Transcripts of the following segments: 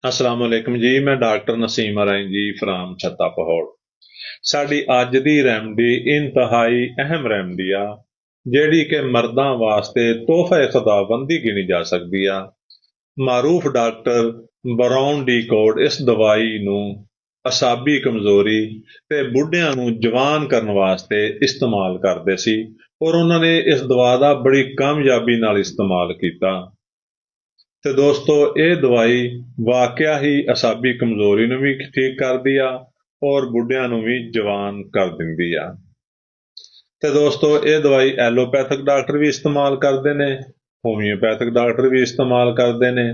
अस्सलाम वालेकुम जी। मैं डॉक्टर नसीम अराइन जी फ्राम छत्ता पहौड़। साडी अज दी रैमडी इंतहाई अहम रैमडी आ जिहड़ी कि मर्दां वास्ते तोहफा खुदाबंदी गिनी जा सकदी आ। मारूफ डॉक्टर ब्राउन डी कोड इस दवाई नूं असाबी कमजोरी ते बुढ़ियां नूं जवान करन वास्ते इस्तेमाल करदे सी और उन्हां ने इस दवा दा बड़ी कामयाबी नाल इस्तेमाल कीता। ਤੇ ਦੋਸਤੋ ਇਹ ਦਵਾਈ ਵਾਕਿਆ ਹੀ ਅਸਾਬੀ ਕਮਜ਼ੋਰੀ ਨੂੰ ਵੀ ਠੀਕ ਕਰਦੀ ਆ ਔਰ ਬੁੱਢਿਆਂ ਨੂੰ ਵੀ ਜਵਾਨ ਕਰ ਦਿੰਦੀ ਆ। ਤੇ ਦੋਸਤੋ ਇਹ ਦਵਾਈ ਐਲੋਪੈਥਿਕ ਡਾਕਟਰ ਵੀ ਇਸਤੇਮਾਲ ਕਰਦੇ ਨੇ, ਹੋਮਿਓਪੈਥਿਕ ਡਾਕਟਰ ਵੀ ਇਸਤੇਮਾਲ ਕਰਦੇ ਨੇ।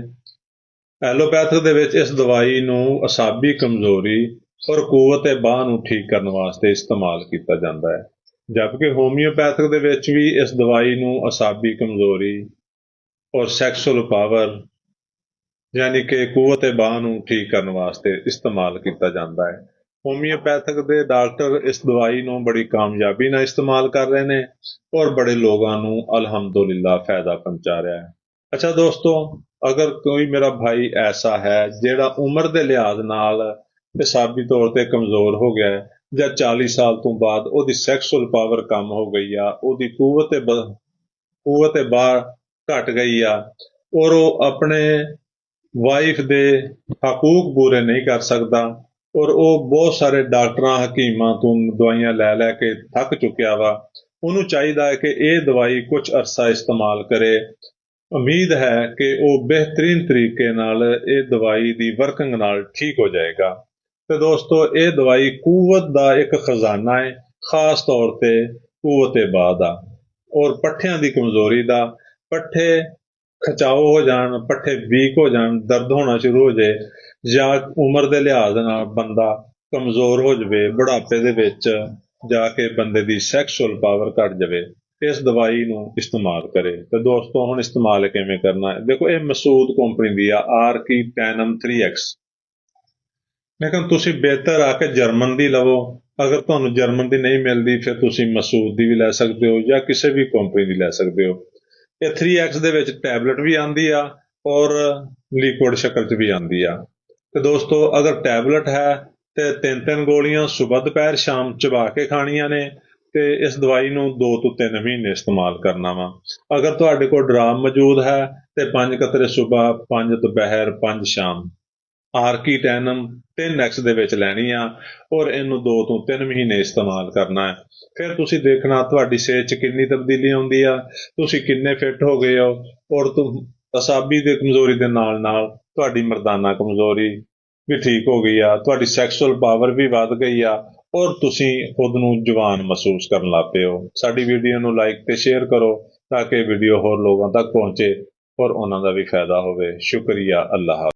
ਐਲੋਪੈਥਿਕ ਦੇ ਵਿੱਚ ਇਸ ਦਵਾਈ ਨੂੰ ਅਸਾਬੀ ਕਮਜ਼ੋਰੀ ਔਰ ਕੂਵਤ ਬਾਹ ਨੂੰ ਠੀਕ ਕਰਨ ਵਾਸਤੇ ਇਸਤੇਮਾਲ ਕੀਤਾ ਜਾਂਦਾ ਹੈ, ਜਦਕਿ ਹੋਮਿਓਪੈਥਿਕ ਦੇ ਵਿੱਚ ਵੀ ਇਸ ਦਵਾਈ ਨੂੰ ਅਸਾਬੀ ਕਮਜ਼ੋਰੀ और सैक्सुअल पावर यानी कि कुवत बाह नूं ठीक करने वास्ते इस्तेमाल किया जाता है। होम्योपैथिक दे डॉक्टर इस दवाई नूं बड़ी कामयाबी नाल इस्तेमाल कर रहे हैं और बड़े लोगों नूं अलहमदुलिल्लाह फायदा पहुंचा रहा है। अच्छा दोस्तों, अगर कोई मेरा भाई ऐसा है जिहड़ा उम्र के लिहाज नाल हिसाबी तौर पर कमज़ोर हो गया है या 40 साल तो बाद उहदी सैक्सुअल पावर कम हो गई आ, उहदी कुवत बाह घट गई आ और वो अपने वाइफ दे हकूक पूरे नहीं कर सकता और वो बहुत सारे डॉक्टरां हकीमां तो दवाइयां लै लै के थक चुकिया वा। उन्होंने चाहिए है कि ये दवाई कुछ अरसा इस्तेमाल करे। उम्मीद है कि वो बेहतरीन तरीके नाल ये दवाई दी वर्किंग नाल ठीक हो जाएगा। तो दोस्तों ये दवाई कुवत दा एक खजाना है, खास तौर पे कुवत बाह दा और पट्ठियां दी कमजोरी दा। पट्ठे खचाओ हो जान, पट्ठे वीक हो जान, दर्द होना शुरू हो जाए या उम्र के लिहाज नाल बंदा कमजोर हो जाए, बुढ़ापे दे विच जाके बंदे दी सैक्सुअल पावर घट जाए, इस दवाई नूं इस्तेमाल करे। तो दोस्तों हुण इस्तेमाल किवें करना है, देखो ये मसूद कंपनी दी आ आरकी टैनम 3X, लेकिन तुसीं बेहतर आके जर्मन दी लवो। अगर तुहानूं जर्मन दी नहीं मिलदी फिर तुसीं मसूद दी भी लै सकदे हो या किसी भी कंपनी दी लै सकदे हो। ये 3X ਦੇ ਵਿੱਚ टैबलेट भी आती आ और लिक्विड शक्ल च भी आती आ। तो दोस्तों अगर टैबलेट है तो 3-3 गोलियां सुबह दोपहर शाम चबा के खानियां ने ते इस दवाई नूं 2 ਤੋਂ 3 महीने इस्तेमाल करना वा। अगर तुहाडे कोल ड्राम मौजूद है तो 5 कतरे सुबह, 5 दोपहर, 5 शाम आरकी टैनम 3X ਦੇ ਵਿੱਚ ਲੈਣੀ ਆ और इनू 2 ਤੋਂ 3 महीने इस्तेमाल करना है। फिर तुसी देखना तुहाडी सेहत च कितनी तब्दीली आउंदी आ, तुसी किन्ने फिट हो गए हो और असाबी दे कमजोरी दे नाल नाल तुहाडी मर्दाना कमजोरी भी ठीक हो गई आ, तुहाडी सैक्सुअल पावर भी वध गई आ और तुसी खुद नूं जवान महसूस करन लग पे हो। साडी वीडियो नूं लाइक ते शेयर करो ताकि वीडियो होर लोगों तक पहुंचे और उन्हां दा भी फायदा होवे। शुक्रिया। अल्लाह हाफ़िज़।